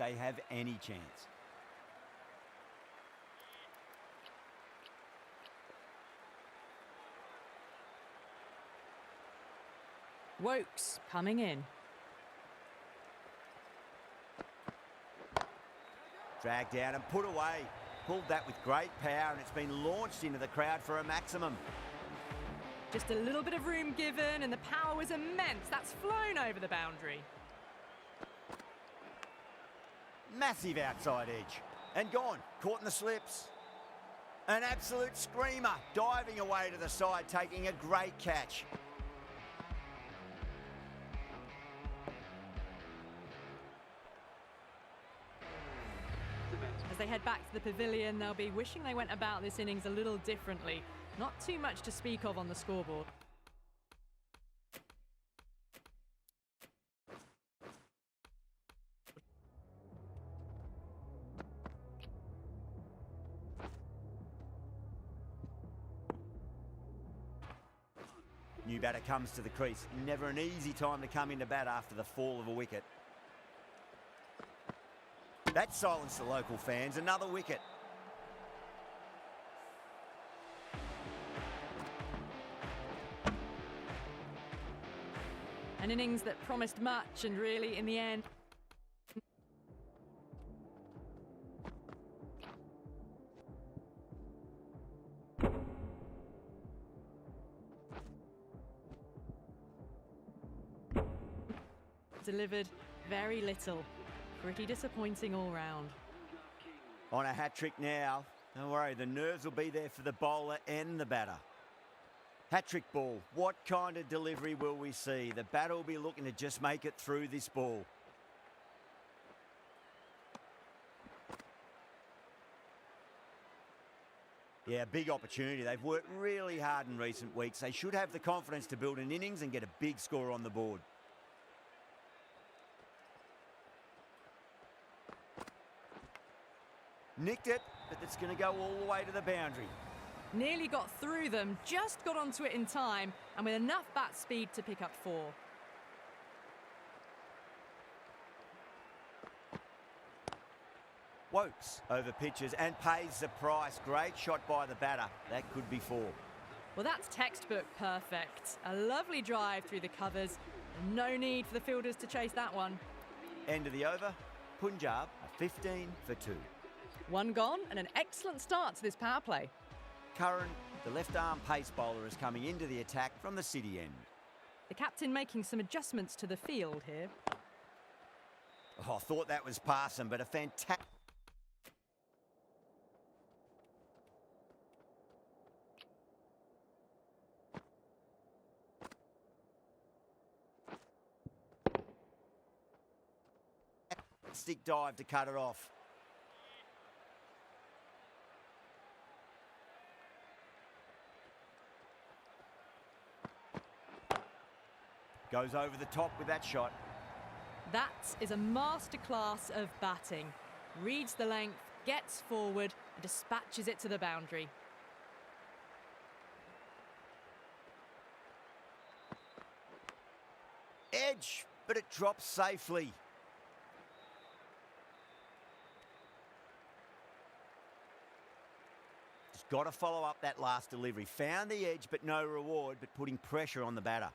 they have any chance. Woakes coming in. Dragged down and put away. Pulled that with great power, and it's been launched into the crowd for a maximum. Just a little bit of room given, and the power was immense. That's flown over the boundary. Massive outside edge. And gone. Caught in the slips. An absolute screamer. Diving away to the side, taking a great catch. As they head back to the pavilion, they'll be wishing they went about this innings a little differently. Not too much to speak of on the scoreboard. New batter comes to the crease. Never an easy time to come into bat after the fall of a wicket. That silenced the local fans. Another wicket. An innings that promised much and really, in the end, delivered very little. Pretty disappointing all round. On a hat-trick now. Don't worry, the nerves will be there for the bowler and the batter. Hat-trick ball. What kind of delivery will we see? The batter will be looking to just make it through this ball. Yeah, big opportunity. They've worked really hard in recent weeks. They should have the confidence to build an innings and get a big score on the board. Nicked it, but it's going to go all the way to the boundary. Nearly got through them, just got onto it in time, and with enough bat speed to pick up 4. Woakes over pitches and pays the price. Great shot by the batter. That could be 4. Well, that's textbook perfect. A lovely drive through the covers. No need for the fielders to chase that one. End of the over. Punjab are 15 for 2. 1 gone and an excellent start to this power play. Curran, the left-arm pace bowler, is coming into the attack from the city end. The captain making some adjustments to the field here. Oh, I thought that was passing, but a fantastic... stick dive to cut it off. Goes over the top with that shot. That is a masterclass of batting. Reads the length, gets forward, and dispatches it to the boundary. Edge, but it drops safely. Just got to follow up that last delivery. Found the edge, but no reward, but putting pressure on the batter.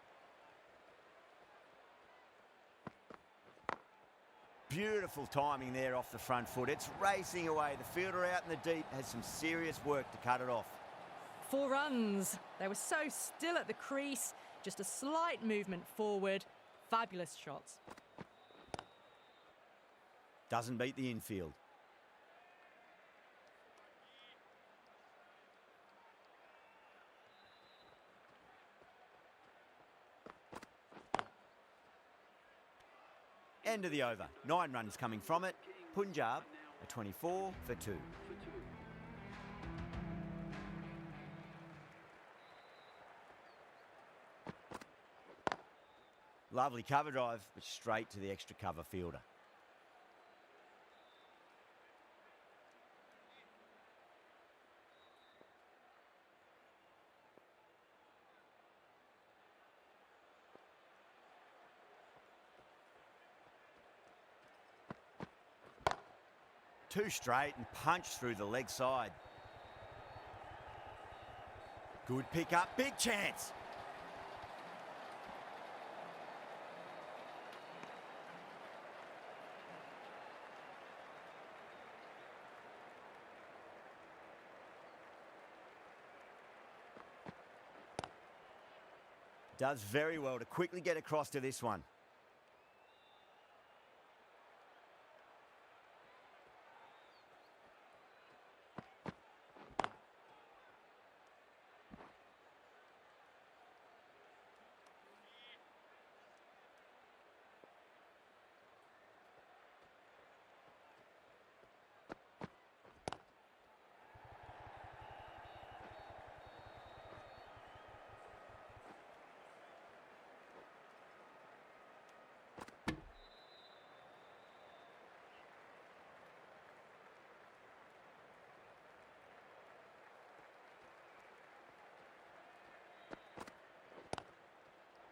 Beautiful timing there off the front foot. It's racing away. The fielder out in the deep has some serious work to cut it off. 4 runs. They were so still at the crease. Just a slight movement forward. Fabulous shots. Doesn't beat the infield. End of the over. 9 runs coming from it. Punjab are 24 for 2. Lovely cover drive, but straight to the extra cover fielder. Too straight and punched through the leg side. Good pick up, big chance. Does very well to quickly get across to this one.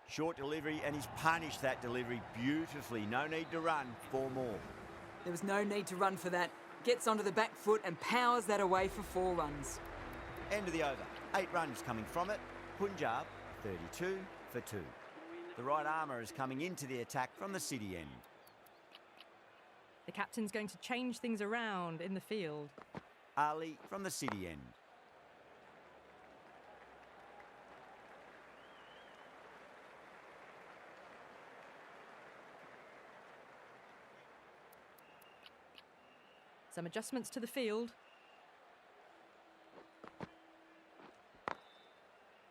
Short delivery, and he's punished that delivery beautifully. No need to run, 4 more. There was no need to run for that. Gets onto the back foot and powers that away for 4 runs. End of the over. 8 runs coming from it. Punjab, 32 for 2. The right armour is coming into the attack from the City end. The captain's going to change things around in the field. Ali from the City end. Some adjustments to the field.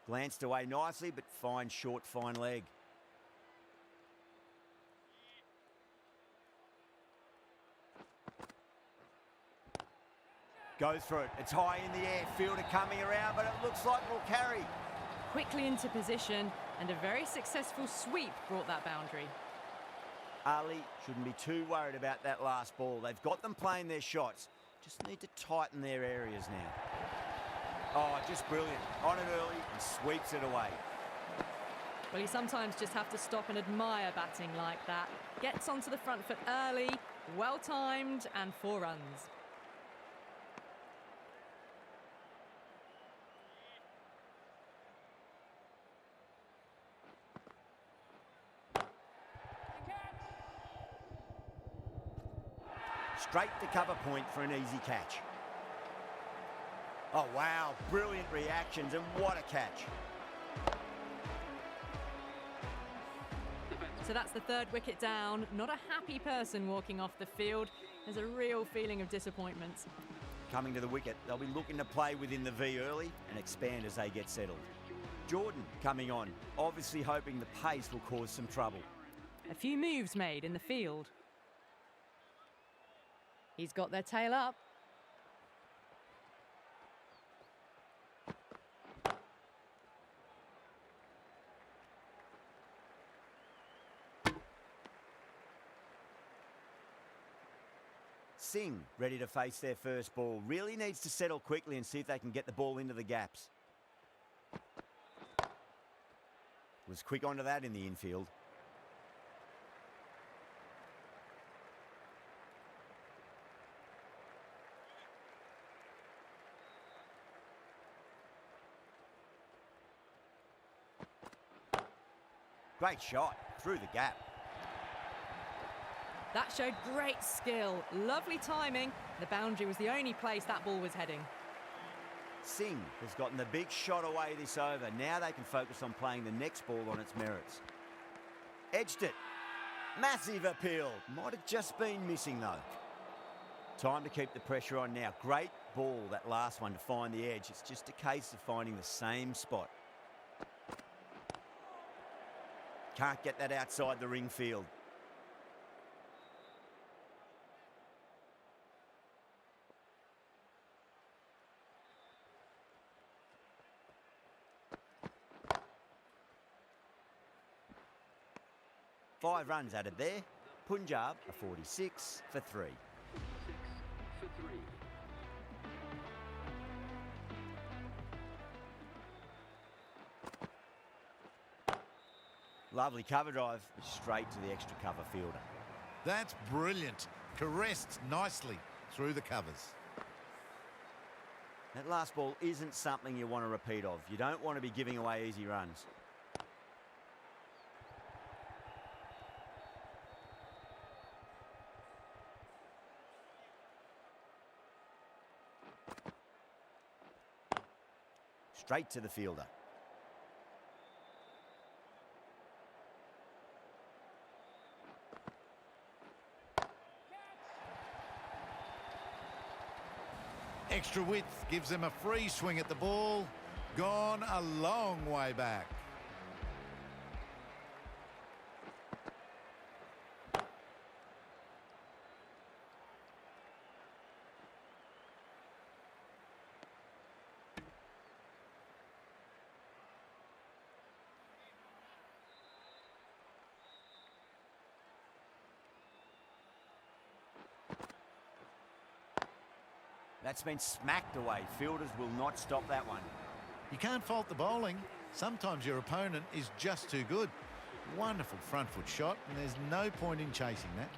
Glanced away nicely, but fine short, fine leg. Goes for it. It's high in the air. Fielder coming around, but it looks like it'll carry. Quickly into position, and a very successful sweep brought that boundary. Ali shouldn't be too worried about that last ball. They've got them playing their shots. Just need to tighten their areas now. Oh, just brilliant. On it early and sweeps it away. Well, you sometimes just have to stop and admire batting like that. Gets onto the front foot early, well-timed, and 4 runs. Straight to cover point for an easy catch. Oh, wow. Brilliant reactions, and what a catch. So that's the 3rd wicket down. Not a happy person walking off the field. There's a real feeling of disappointment. Coming to the wicket, they'll be looking to play within the V early and expand as they get settled. Jordan coming on, obviously hoping the pace will cause some trouble. A few moves made in the field. He's got their tail up. Singh ready to face their first ball. Really needs to settle quickly and see if they can get the ball into the gaps. Was quick onto that in the infield. Great shot through the gap. That showed great skill, lovely timing. The boundary was the only place that ball was heading. Singh has gotten the big shot away this over. Now they can focus on playing the next ball on its merits. Edged it. Massive appeal. Might have just been missing though. Time to keep the pressure on now. Great ball, that last one, to find the edge. It's just a case of finding the same spot. Can't get that outside the ring field. Five runs added there. Punjab a 46 for 3. Lovely cover drive, straight to the extra cover fielder. That's brilliant. Caressed nicely. through the covers. That last ball isn't something you want to repeat of. You don't want to be giving away easy runs. Straight to the fielder. Extra width gives them a free swing at the ball. Gone a long way back. That's been smacked away. Fielders will not stop that one. You can't fault the bowling. Sometimes your opponent is just too good. Wonderful front foot shot, and there's no point in chasing that.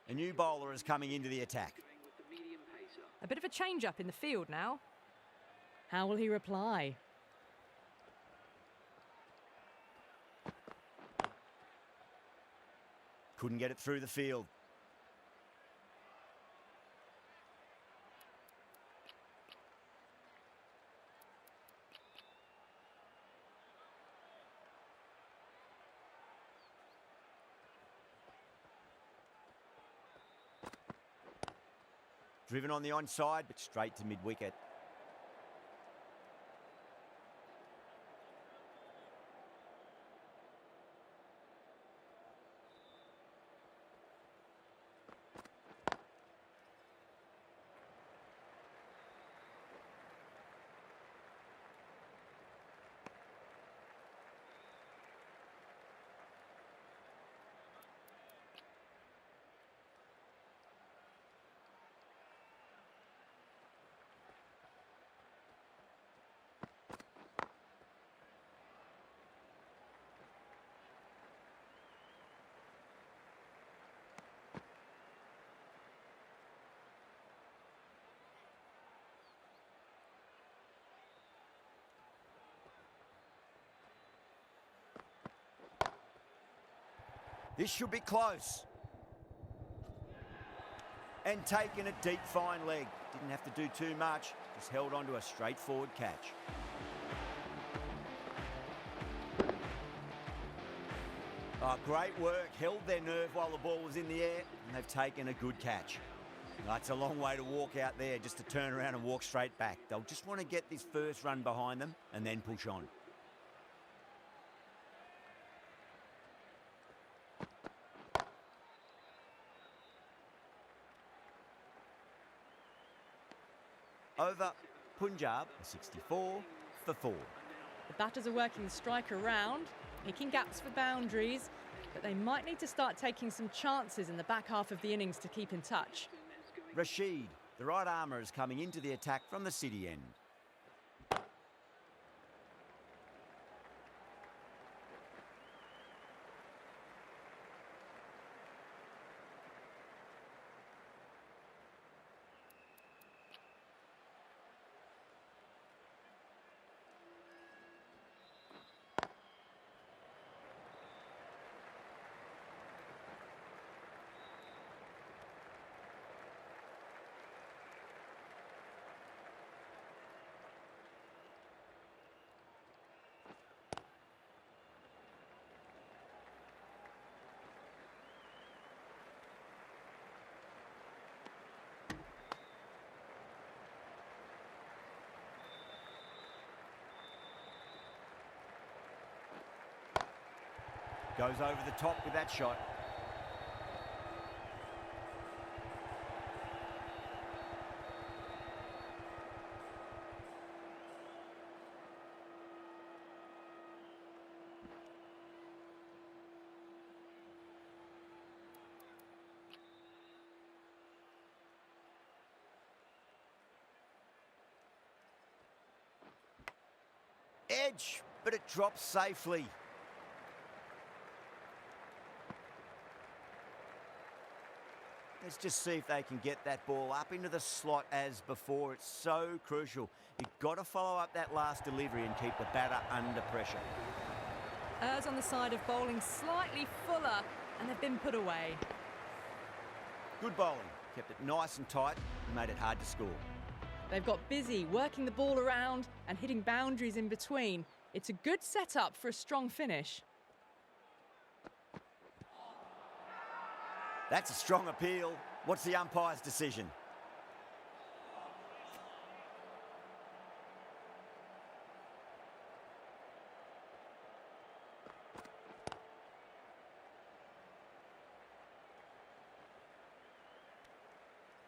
A new bowler is coming into the attack. A bit of a change-up in the field now. How will he reply? Couldn't get it through the field. Driven on the onside, but straight to mid-wicket. This should be close. And taken a deep fine leg. Didn't have to do too much. Just held on to a straightforward catch. Oh, great work. Held their nerve while the ball was in the air, and they've taken a good catch. That's a long way to walk out there just to turn around and walk straight back. They'll just want to get this first run behind them and then push on. Over, Punjab, 64 for 4. The batters are working the striker around, picking gaps for boundaries, but they might need to start taking some chances in the back half of the innings to keep in touch. Rashid, the right armour, is coming into the attack from the city end. Goes over the top with that shot. Edge, but it drops safely. Let's just see if they can get that ball up into the slot as before. It's so crucial. You've got to follow up that last delivery and keep the batter under pressure. Errs on the side of bowling slightly fuller, and they've been put away. Good bowling. Kept it nice and tight and made it hard to score. They've got busy working the ball around and hitting boundaries in between. It's a good setup for a strong finish. That's a strong appeal. What's the umpire's decision?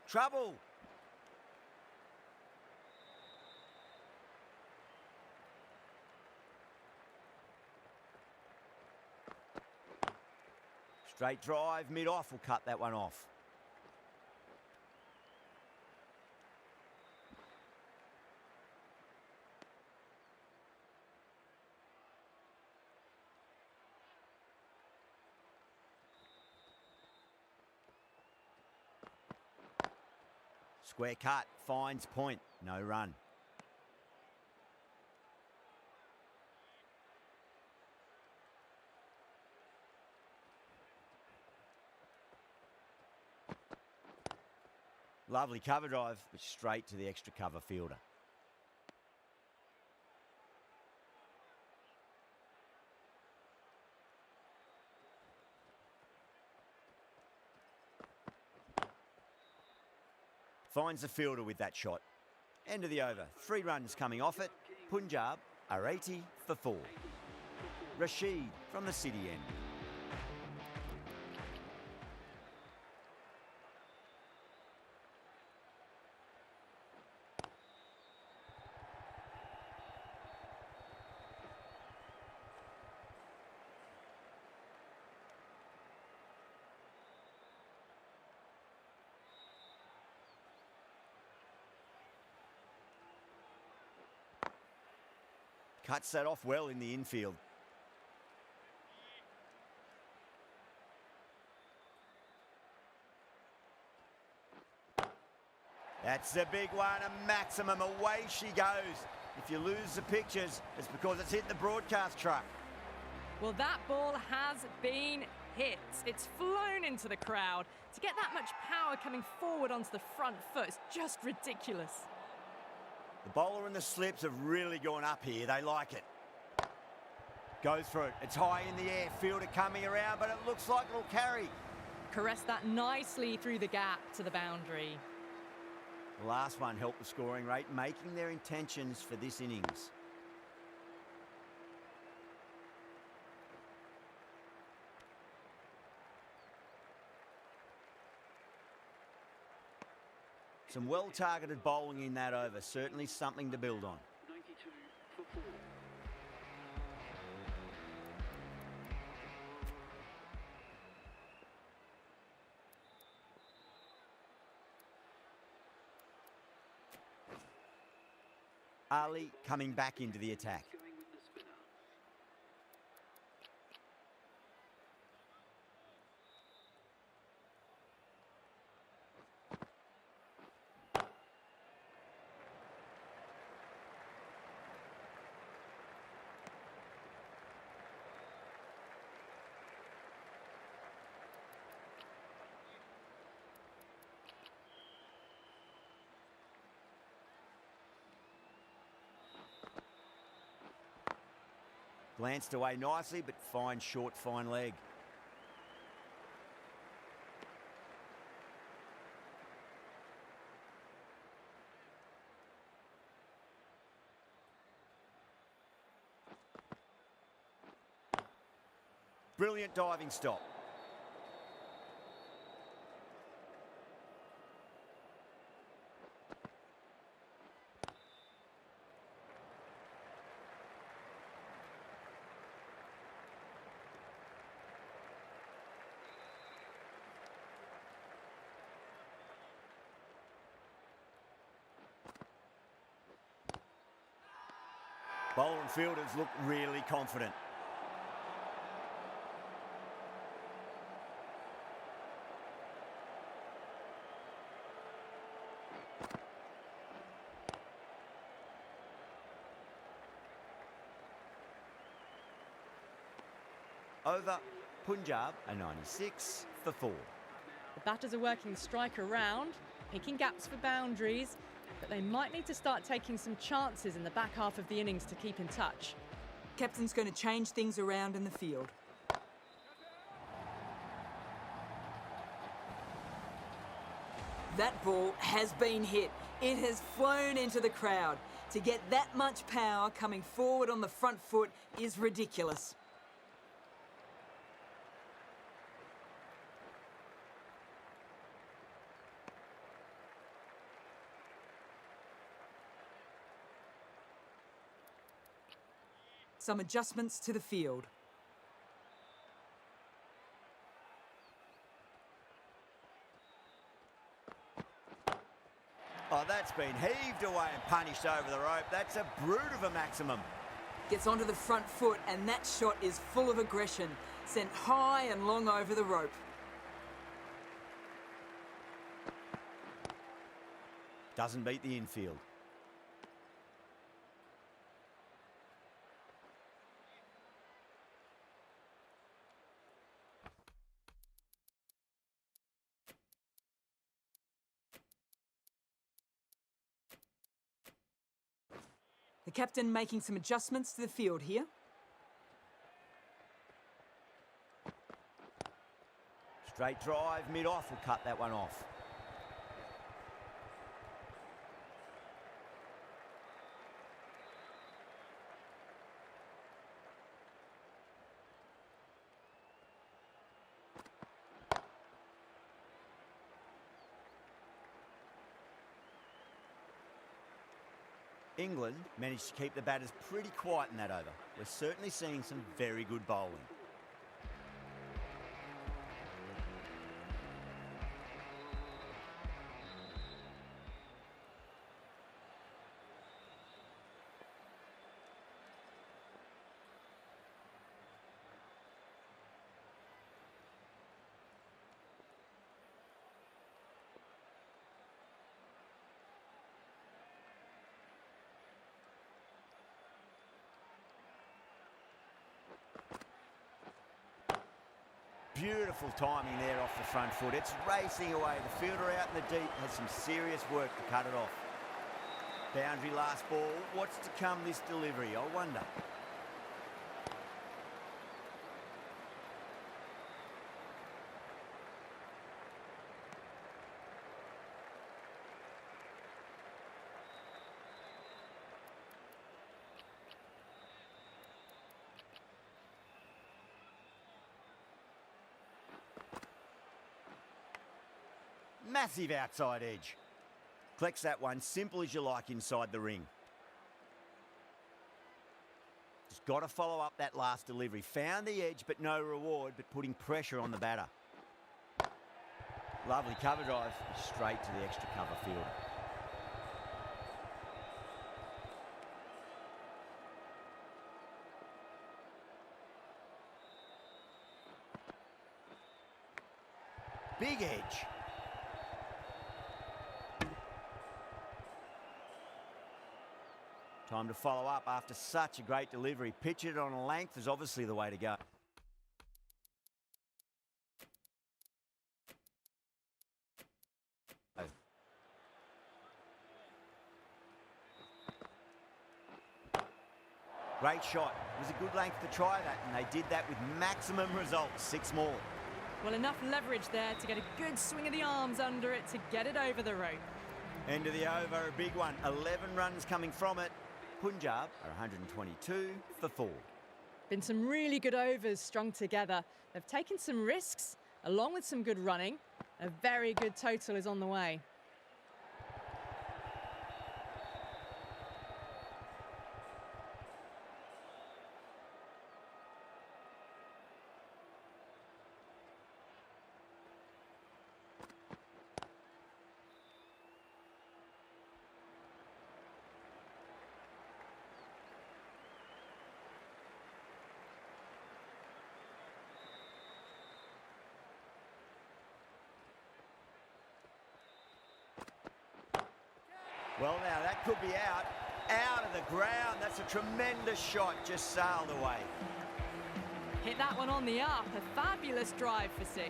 Trouble. Straight drive, mid-off will cut that one off. Square cut, finds point, no run. Lovely cover drive, but straight to the extra cover fielder. Finds the fielder with that shot. End of the over. 3 runs coming off it. Punjab are 80 for 4. Rashid from the city end. Cuts that off well in the infield. That's a big one, a maximum. Away she goes. If you lose the pictures, it's because it's hit the broadcast truck. Well, that ball has been hit. It's flown into the crowd. To get that much power coming forward onto the front foot is just ridiculous. The bowler and the slips have really gone up here. They like it. Goes for it. It's high in the air. Fielder coming around, but it looks like it'll carry. Caressed that nicely through the gap to the boundary. The last one helped the scoring rate, making their intentions for this innings. Some well-targeted bowling in that over. Certainly something to build on. 92 for 4. Ali coming back into the attack. Going with the spinner. Glanced away nicely, but fine short, fine leg. Brilliant diving stop. Bowler and fielders look really confident. Over, Punjab, a 96 for 4. The batters are working the strike around, picking gaps for boundaries, but they might need to start taking some chances in the back half of the innings to keep in touch. Captain's going to change things around in the field. That ball has been hit. It has flown into the crowd. To get that much power coming forward on the front foot is ridiculous. Some adjustments to the field. Oh, that's been heaved away and punished over the rope. That's a brute of a maximum. Gets onto the front foot and that shot is full of aggression. Sent high and long over the rope. Doesn't beat the infield. The captain making some adjustments to the field here. Straight drive, mid-off will cut that one off. England managed to keep the batters pretty quiet in that over. We're certainly seeing some very good bowling. Beautiful timing there off the front foot. It's racing away. The fielder out in the deep has some serious work to cut it off. Boundary last ball. What's to come this delivery? I wonder. Massive outside edge. Collects that one, simple as you like inside the ring. Just got to follow up that last delivery. Found the edge, but no reward, but putting pressure on the batter. Lovely cover drive, straight to the extra cover fielder. Big edge. Time to follow up after such a great delivery. Pitch it on a length is obviously the way to go. Great shot. It was a good length to try that, and they did that with maximum results. 6 more. Well, enough leverage there to get a good swing of the arms under it to get it over the rope. End of the over, a big one. 11 runs coming from it. Punjab are 122 for 4. Been some really good overs strung together. They've taken some risks, along with some good running. A very good total is on the way. Well, now that could be out of the ground. That's a tremendous shot, just sailed away. Hit that one on the up. A fabulous drive for 6.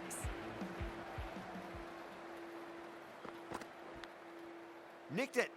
Nicked it.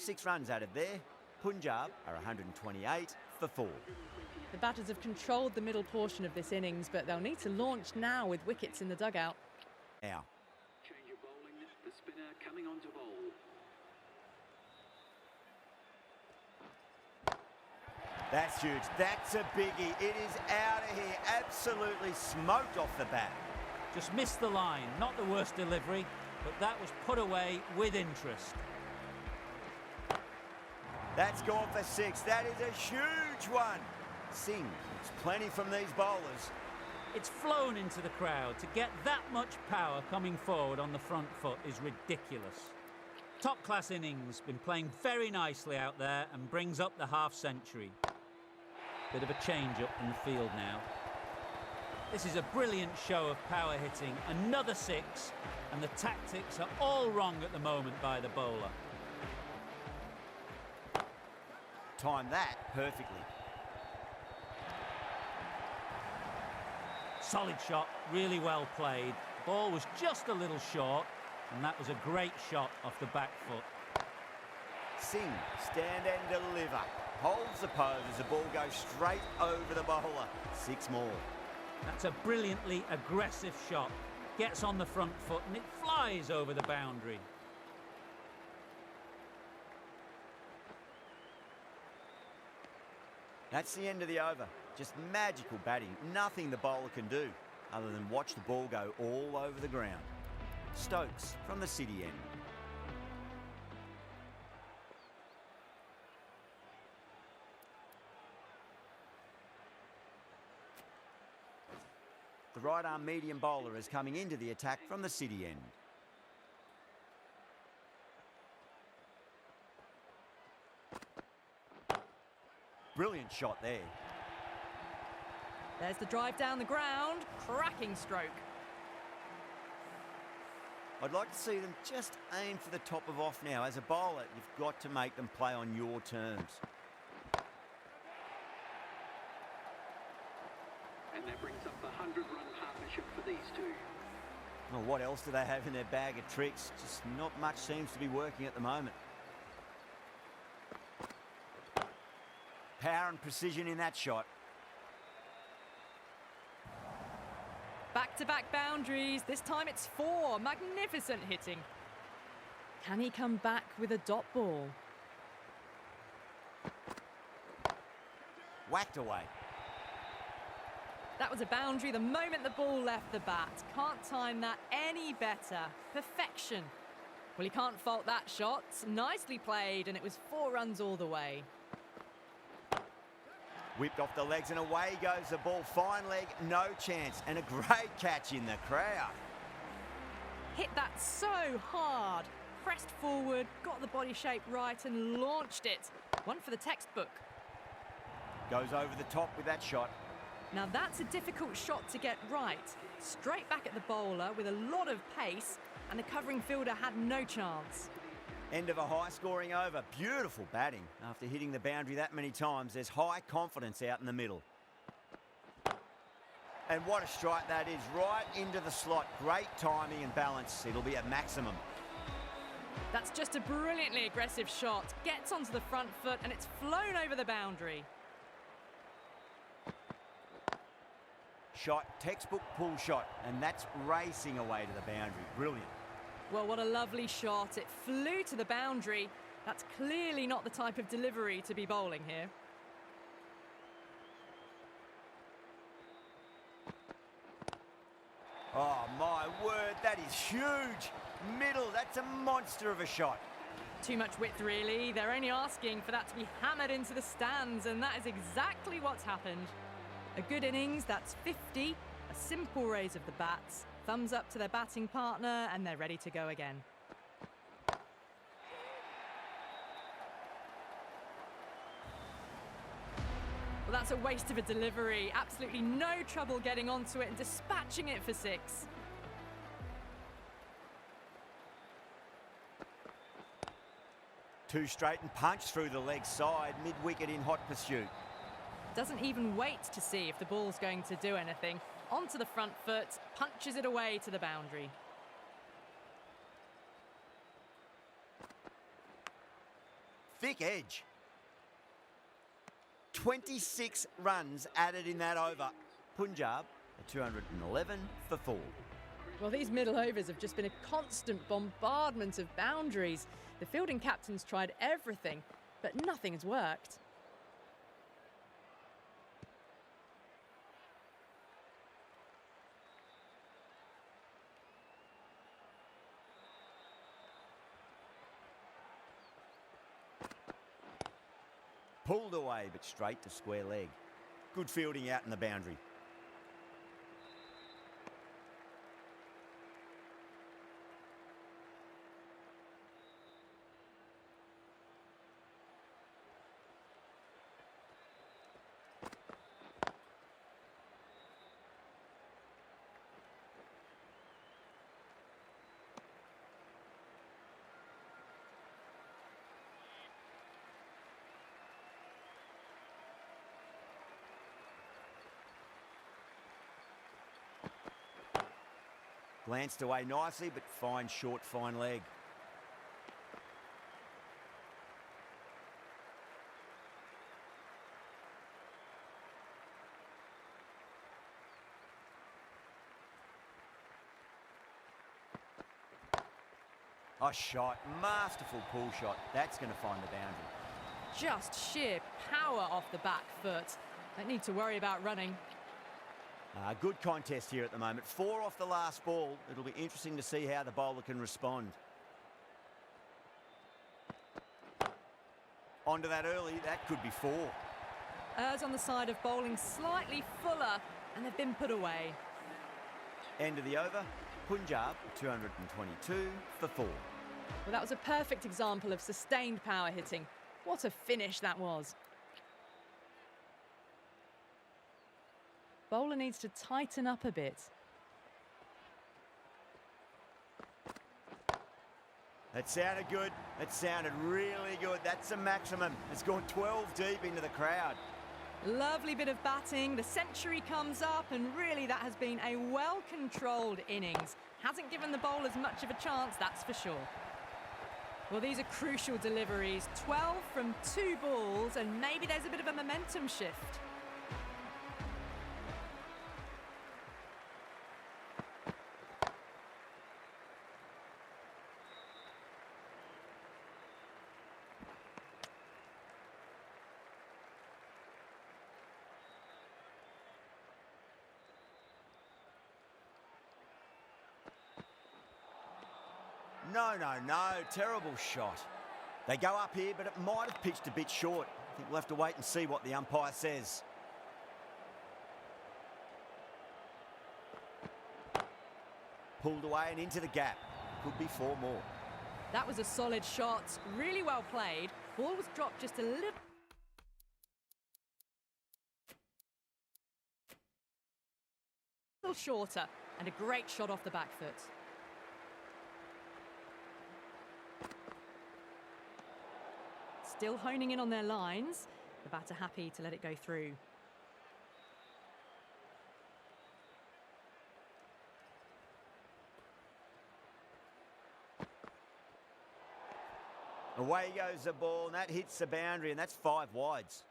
Six runs out of there. Punjab are 128 for 4. The batters have controlled the middle portion of this innings, but they'll need to launch now with wickets in the dugout. Now, Change of bowling. The spinner coming on to bowl. that's huge. That's a biggie. It is out of here. Absolutely smoked off the bat. Just missed the line. Not the worst delivery, but that was put away with interest. That's gone for 6. That is a huge one. Singh gets plenty from these bowlers. It's flown into the crowd. To get that much power coming forward on the front foot is ridiculous. Top-class innings, been playing very nicely out there and brings up the half-century. Bit of a change-up in the field now. This is a brilliant show of power hitting. Another 6, and the tactics are all wrong at the moment by the bowler. Timed that perfectly. Solid shot, really well played. Ball was just a little short, and that was a great shot off the back foot. Singh, stand and deliver. Holds the pose as the ball goes straight over the bowler. 6 more. That's a brilliantly aggressive shot. Gets on the front foot and it flies over the boundary. That's the end of the over. Just magical batting. Nothing the bowler can do other than watch the ball go all over the ground. Stokes from the City end. The right arm medium bowler is coming into the attack from the City end. Brilliant shot there. There's the drive down the ground. Cracking stroke. I'd like to see them just aim for the top of off now. As a bowler, you've got to make them play on your terms. And that brings up the 100-run partnership for these two. Well, what else do they have in their bag of tricks? Just not much seems to be working at the moment. Power and precision in that shot. Back-to-back boundaries. This time it's 4. Magnificent hitting. Can he come back with a dot ball? Whacked away. That was a boundary the moment the ball left the bat. Can't time that any better. Perfection. Well, he can't fault that shot. Nicely played, and it was 4 runs all the way. Whipped off the legs and away goes the ball. Fine leg, no chance. And a great catch in the crowd. Hit that so hard. Pressed forward, got the body shape right and launched it. One for the textbook. Goes over the top with that shot. Now that's a difficult shot to get right. Straight back at the bowler with a lot of pace, and the covering fielder had no chance. End of a high-scoring over. Beautiful batting. After hitting the boundary that many times, there's high confidence out in the middle. And what a strike that is. Right into the slot. Great timing and balance. It'll be at maximum. That's just a brilliantly aggressive shot. Gets onto the front foot and it's flown over the boundary. Shot, textbook pull shot, and that's racing away to the boundary. Brilliant. Well, what a lovely shot. It flew to the boundary. That's clearly not the type of delivery to be bowling here. Oh, my word, that is huge. Middle, that's a monster of a shot. Too much width, really. They're only asking for that to be hammered into the stands, and that is exactly what's happened. A good innings, that's 50. A simple raise of the bats. Thumbs up to their batting partner, and they're ready to go again. Well, that's a waste of a delivery. Absolutely no trouble getting onto it and dispatching it for 6. Two straight and punch through the leg side, mid-wicket in hot pursuit. Doesn't even wait to see if the ball's going to do anything. Onto the front foot, punches it away to the boundary. Thick edge. 26 runs added in that over. Punjab, a 211 for 4. Well, these middle overs have just been a constant bombardment of boundaries. The fielding captains tried everything, but nothing has worked. Pulled away, but straight to square leg. Good fielding out in the boundary. Glanced away nicely, but fine short, fine leg. A shot, masterful pull shot. That's going to find the boundary. Just sheer power off the back foot. Don't need to worry about running. Good contest here at the moment. 4 off the last ball. It'll be interesting to see how the bowler can respond. Onto that early, that could be 4. Errs on the side of bowling slightly fuller, and they've been put away. End of the over. Punjab, 222 for 4. Well, that was a perfect example of sustained power hitting. What a finish that was. Bowler needs to tighten up a bit. That sounded good. That sounded really good. That's a maximum. It's gone 12 deep into the crowd. Lovely bit of batting. The century comes up, and really that has been a well-controlled innings. Hasn't given the bowlers much of a chance, that's for sure. Well, these are crucial deliveries. 12 from 2 balls, and maybe there's a bit of a momentum shift. No. Terrible shot. They go up here, but it might have pitched a bit short. I think we'll have to wait and see what the umpire says. Pulled away and into the gap. Could be 4 more. That was a solid shot. Really well played. Ball was dropped just a little shorter, and a great shot off the back foot. Still honing in on their lines. The batter happy to let it go through. Away goes the ball, and that hits the boundary, and that's 5 wides.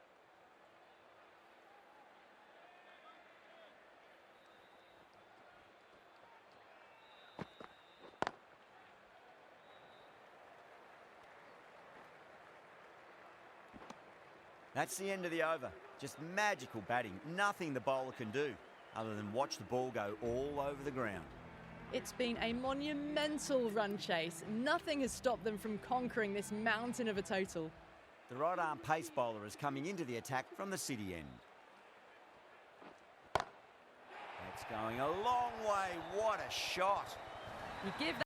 That's the end of the over. Just magical batting. Nothing the bowler can do other than watch the ball go all over the ground. It's been a monumental run chase. Nothing has stopped them from conquering this mountain of a total. The right arm pace bowler is coming into the attack from the City end. That's going a long way. What a shot. You give